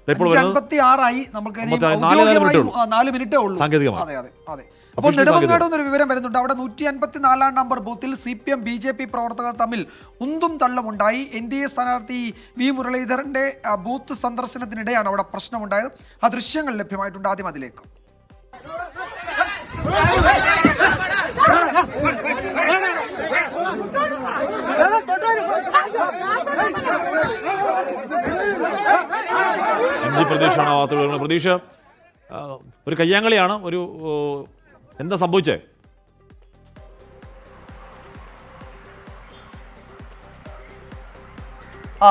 56 നമുക്ക് 4 മിനിറ്റേ ഉള്ളൂ. അതെ അതെ അതെ. അപ്പോൾ നെടുമങ്ങാട് എന്നൊരു വിവരം വരുന്നുണ്ട്. അവിടെ 154 നമ്പർ ബൂത്തിൽ CPM BJP പ്രവർത്തകർ തമ്മിൽ ഉന്തും തള്ളുമുണ്ടായി. NDA സ്ഥാനാർത്ഥി V മുരളീധരന്റെ ബൂത്ത് സന്ദർശനത്തിനിടെയാണ് അവിടെ പ്രശ്നമുണ്ടായത്. ആ ദൃശ്യങ്ങൾ ലഭ്യമായിട്ടുണ്ട്. ആദ്യം അതിലേക്ക്. പ്രതീക്ഷയാണ് ആ വാർത്തകൾ. പ്രതീക്ഷ, ഒരു കയ്യാങ്കളിയാണ്. എന്താ സംഭവിച്ചേ?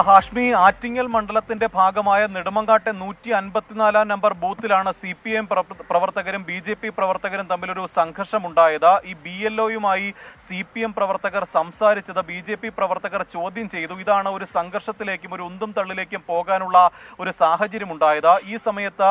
ഹാഷ്മി, ആറ്റിങ്ങൽ മണ്ഡലത്തിന്റെ ഭാഗമായ നെടുമങ്ങാട്ടെ 154 നമ്പർ ബൂത്തിലാണ് CPM പ്രവർത്തകരും BJP പ്രവർത്തകരും തമ്മിലൊരു സംഘർഷമുണ്ടായത്. ഈ BLOയുമായി CPM പ്രവർത്തകർ സംസാരിച്ചത് BJP പ്രവർത്തകർ ചോദ്യം ചെയ്തു. ഇതാണ് ഒരു സംഘർഷത്തിലേക്കും ഒരു ഉന്തും തള്ളിലേക്കും പോകാനുള്ള ഒരു സാഹചര്യം ഉണ്ടായത്. ഈ സമയത്ത്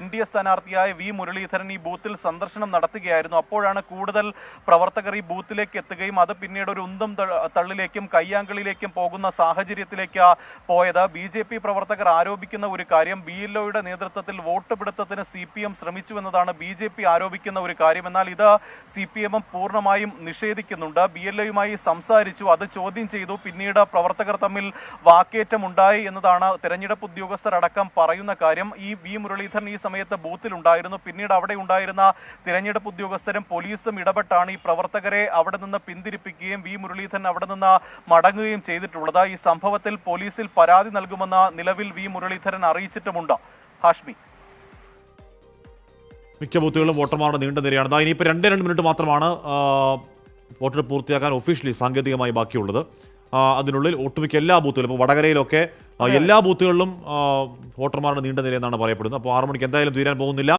NDA സ്ഥാനാർത്ഥിയായ V മുരളീധരൻ ഈ ബൂത്തിൽ സന്ദർശനം നടത്തുകയായിരുന്നു. അപ്പോഴാണ് കൂടുതൽ പ്രവർത്തകർ ഈ ബൂത്തിലേക്ക് എത്തുകയും അത് പിന്നീട് ഒരു ഉന്തും തള്ളിലേക്കും കയ്യാങ്കളിയിലേക്കും പോകുന്ന സാഹചര്യത്തിലേക്ക് പോയത്. BJP പ്രവർത്തകർ ആരോപിക്കുന്ന ഒരു കാര്യം, BLOയുടെ നേതൃത്വത്തിൽ വോട്ട് പിടുത്തത്തിന് CPM ശ്രമിച്ചു എന്നതാണ് BJP ആരോപിക്കുന്ന ഒരു കാര്യം. എന്നാൽ ഇത് CPM പൂർണ്ണമായും നിഷേധിക്കുന്നുണ്ട്. BLOയുമായി സംസാരിച്ചു, അത് ചോദ്യം ചെയ്തു, പിന്നീട് പ്രവർത്തകർ തമ്മിൽ വാക്കേറ്റം ഉണ്ടായി എന്നതാണ് തെരഞ്ഞെടുപ്പ് ഉദ്യോഗസ്ഥരടക്കം പറയുന്ന കാര്യം. ഈ V മുരളീധരൻ ഈ സമയത്ത് ബൂത്തിലുണ്ടായിരുന്നു. പിന്നീട് അവിടെ ഉണ്ടായിരുന്ന തിരഞ്ഞെടുപ്പ് ഉദ്യോഗസ്ഥരും പോലീസും ഇടപെട്ടാണ് ഈ പ്രവർത്തകരെ അവിടെ നിന്ന് പിന്തിരിപ്പിക്കുകയും V മുരളീധരൻ അവിടെ നിന്ന് മടങ്ങുകയും ചെയ്തിട്ടുള്ളത്. ഈ സംഭവത്തിൽ പോലീസിൽ പരാതി നൽകുമെന്ന് നിലവിൽ V മുരളീധരൻ അറിയിച്ചിട്ടുമുണ്ട്. ഹാഷ്മി, മിക്ക ബൂത്തുകളിലും വോട്ടർമാരുടെ നീണ്ട നിരയാണ്. ഇനിയിപ്പോൾ 2 മിനിറ്റ് മാത്രമാണ് വോട്ടെടുപ്പ് പൂർത്തിയാക്കാൻ ഒഫീഷ്യലി സാങ്കേതികമായി ബാക്കിയുള്ളത്. അതിനുള്ളിൽ ഒട്ടുമിക്ക എല്ലാ ബൂത്തുകളിലും, ഇപ്പോൾ വടകരയിലൊക്കെ എല്ലാ ബൂത്തുകളിലും വോട്ടർമാരുടെ നീണ്ട നിരയെന്നാണ് പറയപ്പെടുന്നത്. അപ്പോൾ 6 മണിക്ക് എന്തായാലും തീരാൻ പോകുന്നില്ല.